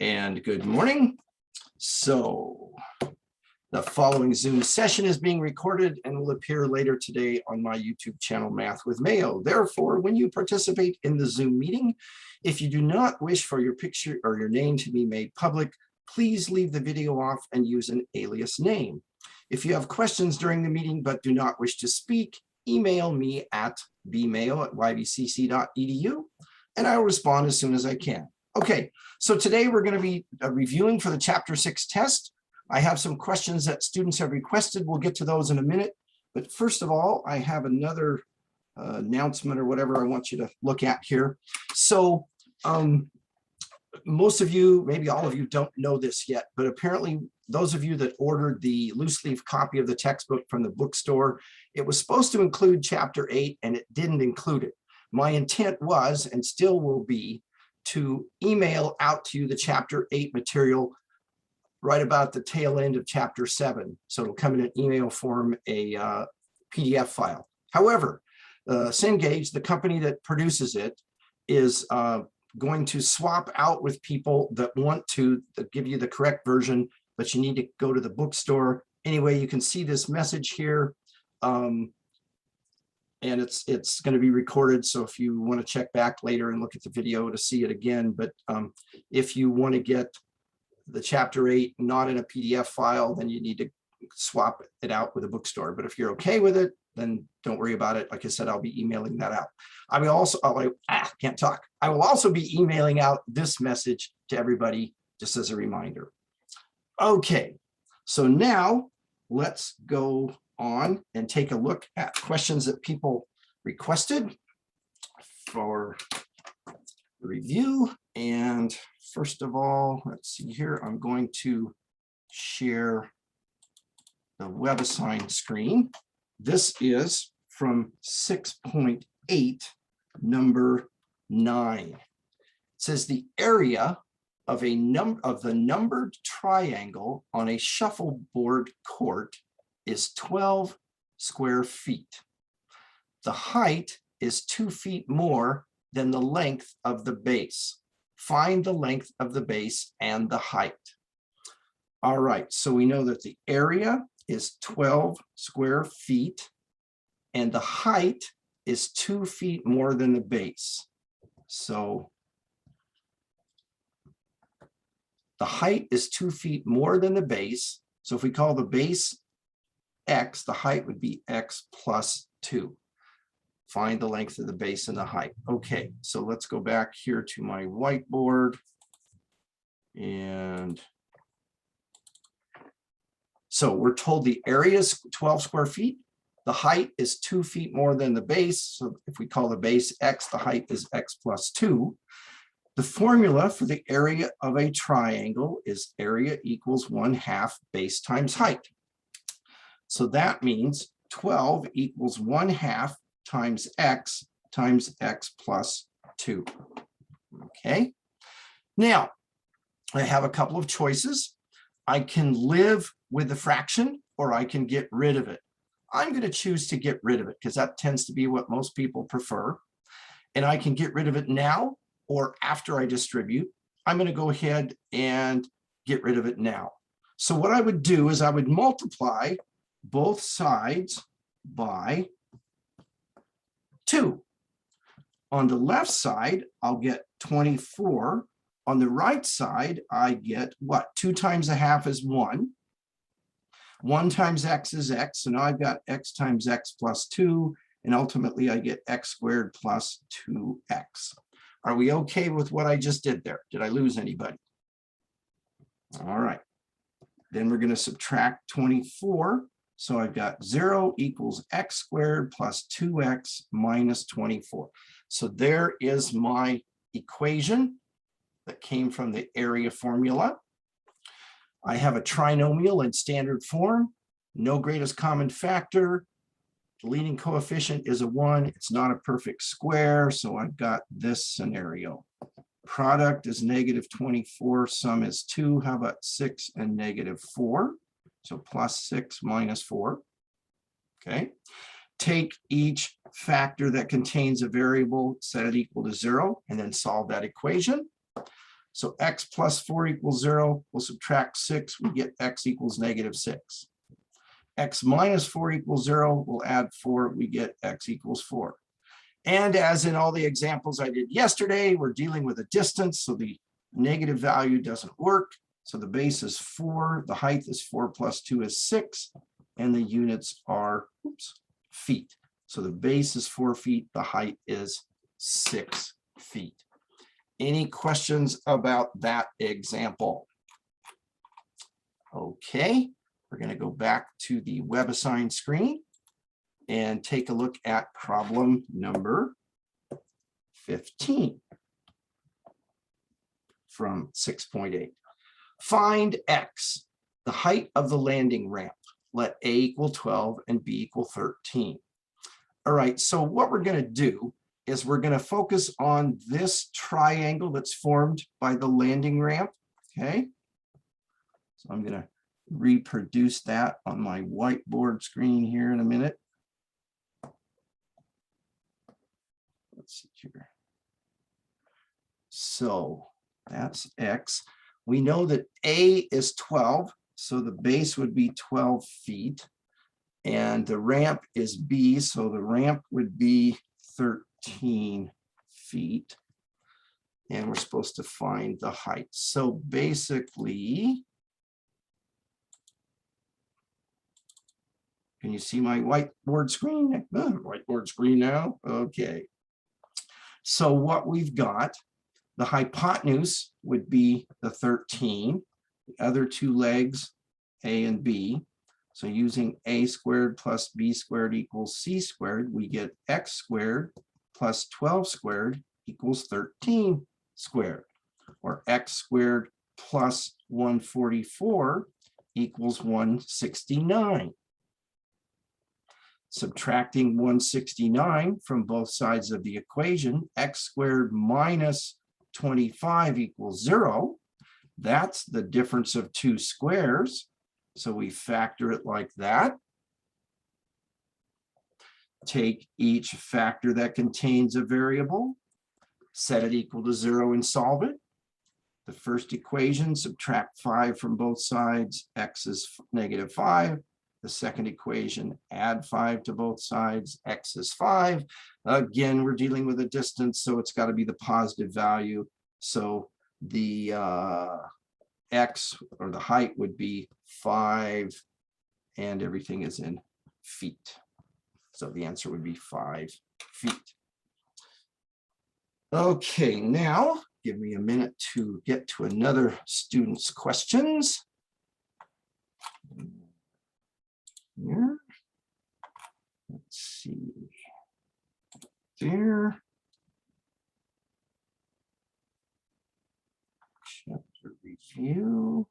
and good morning. So the following Zoom session is being recorded and will appear later today on my YouTube channel, Math with Mayo. Therefore, when you participate in the Zoom meeting, if you do not wish for your picture or your name to be made public, please leave the video off and use an alias name. If you have questions during the meeting but do not wish to speak, email me at bmail@ybcc.edu and I will respond as soon as I can. Okay, so today we're going to be reviewing for the Chapter 6 test. I have some questions that students have requested. We'll get to those in a minute. But first of all, I have another announcement or whatever I want you to look at here. So most of you, maybe all of you, don't know this yet, but apparently those of you that ordered the loose leaf copy of the textbook from the bookstore, it was supposed to include Chapter 8 and it didn't include it. My intent was, and still will be, to email out to you the Chapter 8 material right about the tail end of Chapter 7. So it'll come in an email form, a PDF file. However, Cengage, the company that produces it, is going to swap out with people that want to give you the correct version, but you need to go to the bookstore. Anyway, you can see this message here. And it's going to be recorded, so if you want to check back later and look at the video to see it again, but if you want to get the Chapter 8 not in a PDF file, then you need to swap it out with a bookstore. But if you're okay with it, then don't worry about it. Like I said, I'll be emailing that out. I will also, can't talk. I will also be emailing out this message to everybody just as a reminder. Okay, so now let's go on and take a look at questions that people requested for review. And first of all, let's see here, I'm going to share the Webassign screen. This is from 6.8, number 9. It says the area of the numbered triangle on a shuffleboard court is 12 square feet. The height is 2 feet more than the length of the base. Find the length of the base and the height. All right, so we know that the area is 12 square feet and the height is 2 feet more than the base. So the height is 2 feet more than the base. So if we call the base x, the height would be x plus 2. Find the length of the base and the height. Okay, so let's go back here to my whiteboard. And so we're told the area is 12 square feet. The height is 2 feet more than the base. So if we call the base x, the height is x plus 2. The formula for the area of a triangle is area equals 1/2 base times height. So that means 12 equals 1/2 times x plus 2. Okay. Now, I have a couple of choices. I can live with the fraction or I can get rid of it. I'm going to choose to get rid of it because that tends to be what most people prefer. And I can get rid of it now or after I distribute. I'm going to go ahead and get rid of it now. So what I would do is I would multiply both sides by 2. On the left side, I'll get 24. On the right side, I get what? 2 times 1/2 is 1. 1 times x is x. So now I've got x times x plus 2. And ultimately, I get x squared plus 2x. Are we okay with what I just did there? Did I lose anybody? All right. Then we're going to subtract 24. So I've got 0 equals x squared plus 2x minus 24. So there is my equation that came from the area formula. I have a trinomial in standard form, no greatest common factor. The leading coefficient is a 1. It's not a perfect square, so I've got this scenario. Product is -24, sum is 2. How about 6 and -4? So plus 6 minus 4. Okay. Take each factor that contains a variable, set it equal to 0, and then solve that equation. So x plus 4 equals 0. We'll subtract 6. We get x equals -6. X minus 4 equals 0. We'll add 4. We get x equals 4. And as in all the examples I did yesterday, we're dealing with a distance, so the negative value doesn't work. So the base is 4, the height is 4 plus 2 is 6, and the units are feet. So the base is 4 feet, the height is 6 feet. Any questions about that example? Okay, we're going to go back to the Webassign screen and take a look at problem number 15 from 6.8. Find x, the height of the landing ramp. Let a equal 12 and b equal 13. All right, so what we're going to do is we're going to focus on this triangle that's formed by the landing ramp. Okay, so I'm going to reproduce that on my whiteboard screen here in a minute. Let's see here. So that's x. We know that a is 12, so the base would be 12 feet. And the ramp is b, so the ramp would be 13 feet. And we're supposed to find the height. So basically, can you see my whiteboard screen? Whiteboard screen now? Okay. So what we've got, the hypotenuse would be the 13, the other two legs, a and b. So using a squared plus b squared equals c squared, we get x squared plus 12 squared equals 13 squared, or x squared plus 144 equals 169. Subtracting 169 from both sides of the equation, x squared minus 25 equals 0. That's the difference of two squares. So we factor it like that. Take each factor that contains a variable, set it equal to 0 and solve it. The first equation, subtract 5 from both sides, x is -5. The second equation, add 5 to both sides, x is 5. Again, we're dealing with a distance, so it's got to be the positive value. So the x, or the height, would be 5, and everything is in feet. So the answer would be 5 feet. Okay, now give me a minute to get to another student's questions. Here. Let's see. There. Chapter review.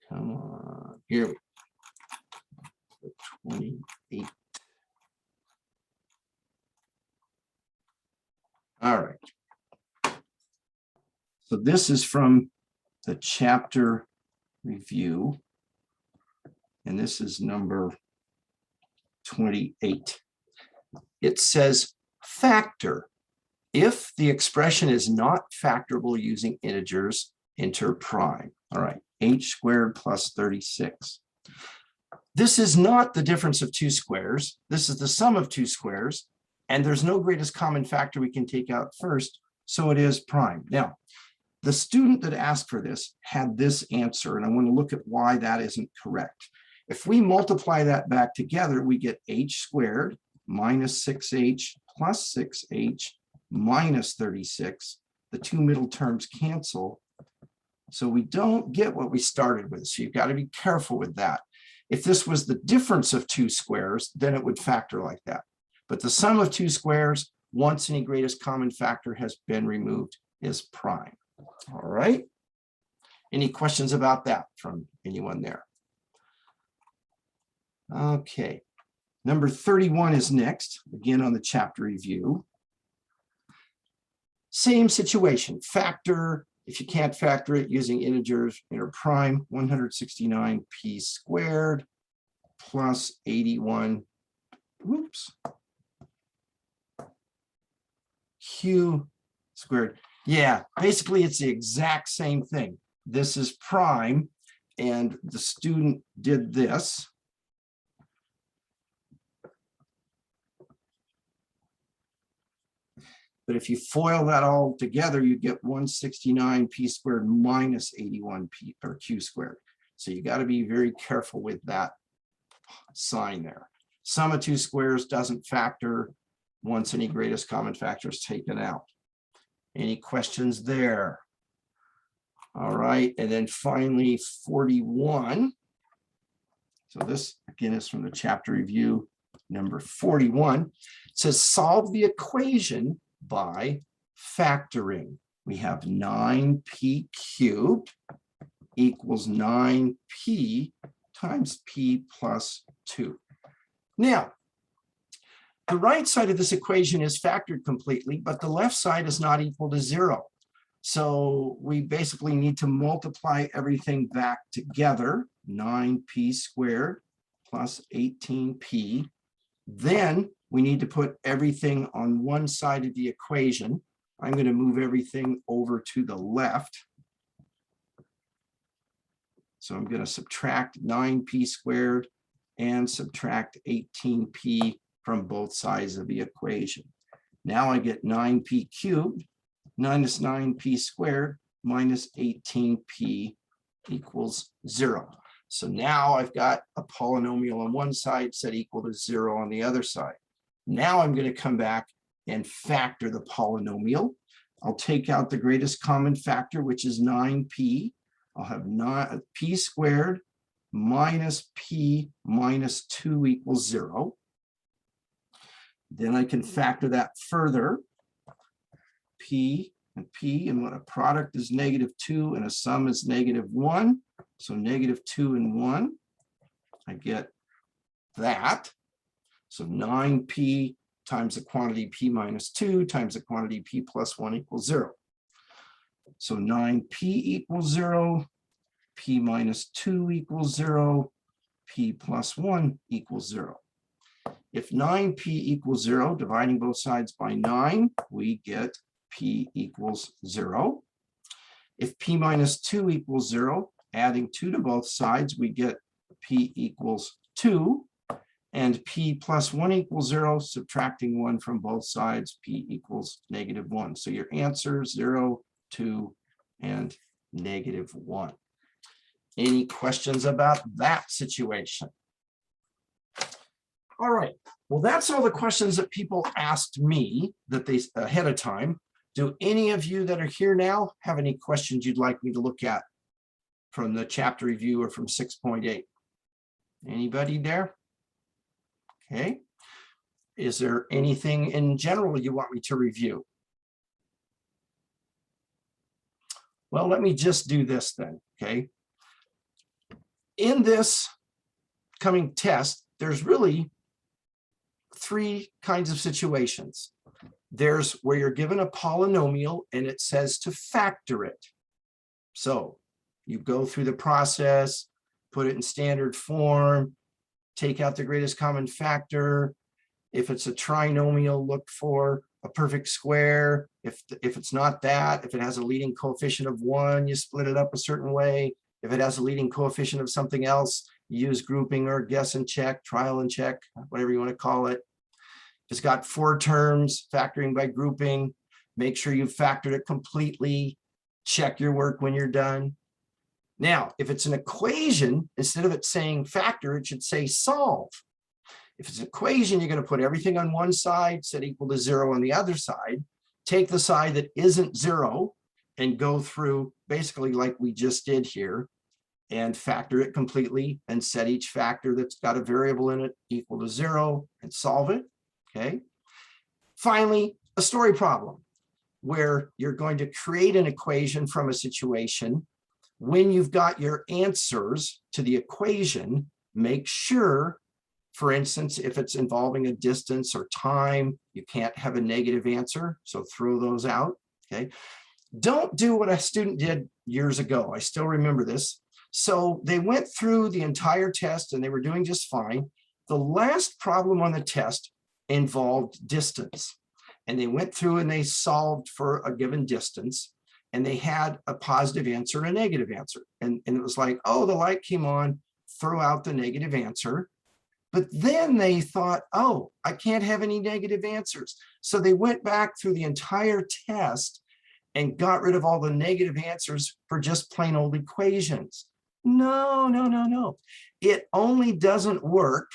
Come on. Here we go. 28. All right. So this is from the chapter review, and this is number 28. It says factor. If the expression is not factorable using integers, enter prime. All right, h squared plus 36. This is not the difference of two squares. This is the sum of two squares, and there's no greatest common factor we can take out first, so it is prime. Now, the student that asked for this had this answer, and I want to look at why that isn't correct. If we multiply that back together, we get h squared minus 6h plus 6h minus 36. The two middle terms cancel. So we don't get what we started with. So you've got to be careful with that. If this was the difference of two squares, then it would factor like that. But the sum of two squares, once any greatest common factor has been removed, is prime. All right. Any questions about that from anyone there? Okay. Number 31 is next, again on the chapter review. Same situation, factor. If you can't factor it using integers, enter prime. 169p squared plus 81, oops, q squared. Yeah, basically it's the exact same thing. This is prime, and the student did this. But if you FOIL that all together, you get 169 p squared minus 81 p or q squared. So you got to be very careful with that sign there. Sum of two squares doesn't factor once any greatest common factor is taken out. Any questions there? All right, and then finally 41. So this again is from the chapter review number 41. It says solve the equation by factoring. We have 9p cubed equals 9p times p plus 2. Now, the right side of this equation is factored completely, but the left side is not equal to 0. So we basically need to multiply everything back together, 9p squared plus 18p. Then we need to put everything on one side of the equation. I'm going to move everything over to the left. So I'm going to subtract 9p squared and subtract 18p from both sides of the equation. Now I get 9p cubed minus 9p squared minus 18p equals 0. So now I've got a polynomial on one side set equal to 0 on the other side. Now I'm going to come back and factor the polynomial. I'll take out the greatest common factor, which is 9p. I'll have p squared minus p minus 2 equals 0. Then I can factor that further. P and p, and when a product is -2 and a sum is -1, so -2 and 1, I get that. So 9p times the quantity p minus 2 times the quantity p plus 1 equals 0. So 9p equals 0, p minus 2 equals 0, p plus 1 equals 0. If 9p equals 0, dividing both sides by 9, we get p equals 0. If p minus 2 equals 0, adding 2 to both sides, we get p equals 2. And p plus 1 equals 0, subtracting 1 from both sides, p equals -1. So your answer, 0, 2, and -1. Any questions about that situation? All right, well, that's all the questions that people asked me that they ahead of time. Do any of you that are here now have any questions you'd like me to look at from the chapter review or from 6.8? Anybody there? Okay. Is there anything in general you want me to review? Well, let me just do this then, okay? In this coming test, there's really 3 kinds of situations. There's where you're given a polynomial and it says to factor it. So you go through the process, put it in standard form, take out the greatest common factor. If it's a trinomial, look for a perfect square. If it's not that, if it has a leading coefficient of 1, you split it up a certain way. If it has a leading coefficient of something else, you use grouping or guess and check, trial and check, whatever you want to call it. It's got 4 terms, factoring by grouping. Make sure you've factored it completely. Check your work when you're done. Now, if it's an equation, instead of it saying factor, it should say solve. If it's an equation, you're going to put everything on one side, set equal to 0 on the other side. Take the side that isn't 0 and go through basically like we just did here and factor it completely and set each factor that's got a variable in it equal to 0 and solve it. Okay. Finally, a story problem where you're going to create an equation from a situation. When you've got your answers to the equation, make sure, for instance, if it's involving a distance or time, you can't have a negative answer, so throw those out, okay? Don't do what a student did years ago. I still remember this. So they went through the entire test and they were doing just fine. The last problem on the test involved distance. and they went through and they solved for a given distance, and they had a positive answer and a negative answer. And it was like, oh, the light came on, throw out the negative answer. But then they thought, oh, I can't have any negative answers. So they went back through the entire test and got rid of all the negative answers for just plain old equations. No, no, no, no. It only doesn't work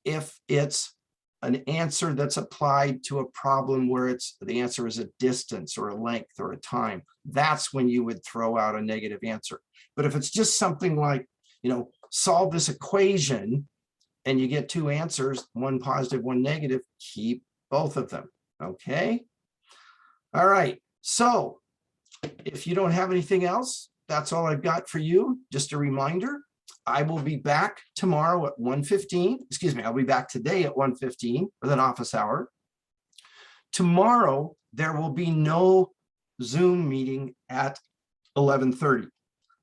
if it's an answer that's applied to a problem where the answer is a distance or a length or a time. That's when you would throw out a negative answer. But if it's just something like, solve this equation and you get two answers, one positive, one negative, keep both of them, okay? All right, so if you don't have anything else, that's all I've got for you. Just a reminder, I will be back tomorrow at 1:15. Excuse me, I'll be back today at 1:15 with an office hour. Tomorrow, there will be no Zoom meeting at 11:30.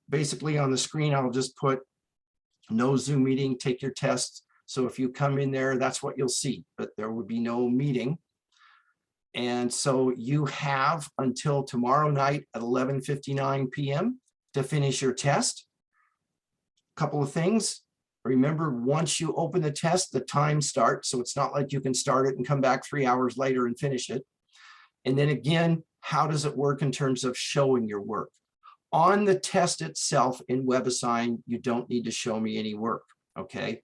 Basically, on the screen, I'll just put no Zoom meeting, take your test. So if you come in there, that's what you'll see, but there will be no meeting. And so you have until tomorrow night at 11:59 p.m. to finish your test. Couple of things. Remember, once you open the test, the time starts. So it's not like you can start it and come back 3 hours later and finish it. And then again, how does it work in terms of showing your work? On the test itself in Webassign, you don't need to show me any work, okay?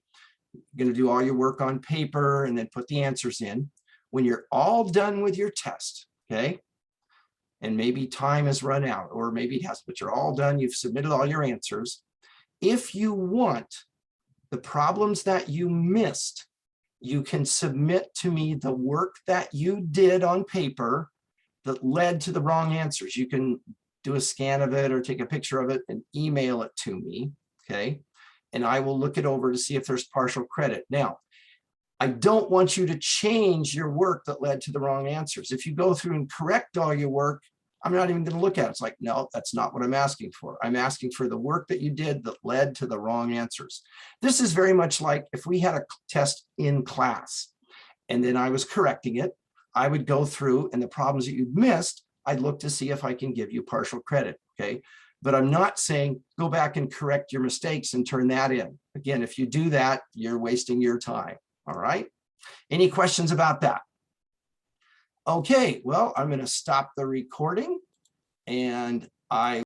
You're going to do all your work on paper and then put the answers in. When you're all done with your test, okay, and maybe time has run out, or maybe it has, but you're all done, you've submitted all your answers. If you want the problems that you missed, you can submit to me the work that you did on paper that led to the wrong answers. You can do a scan of it or take a picture of it and email it to me, okay? And I will look it over to see if there's partial credit. Now, I don't want you to change your work that led to the wrong answers. If you go through and correct all your work, I'm not even going to look at it. It's like, no, that's not what I'm asking for. I'm asking for the work that you did that led to the wrong answers. This is very much like if we had a test in class and then I was correcting it, I would go through and the problems that you missed, I'd look to see if I can give you partial credit, okay? But I'm not saying go back and correct your mistakes and turn that in. Again, if you do that, you're wasting your time, all right? Any questions about that? Okay, well, I'm going to stop the recording and I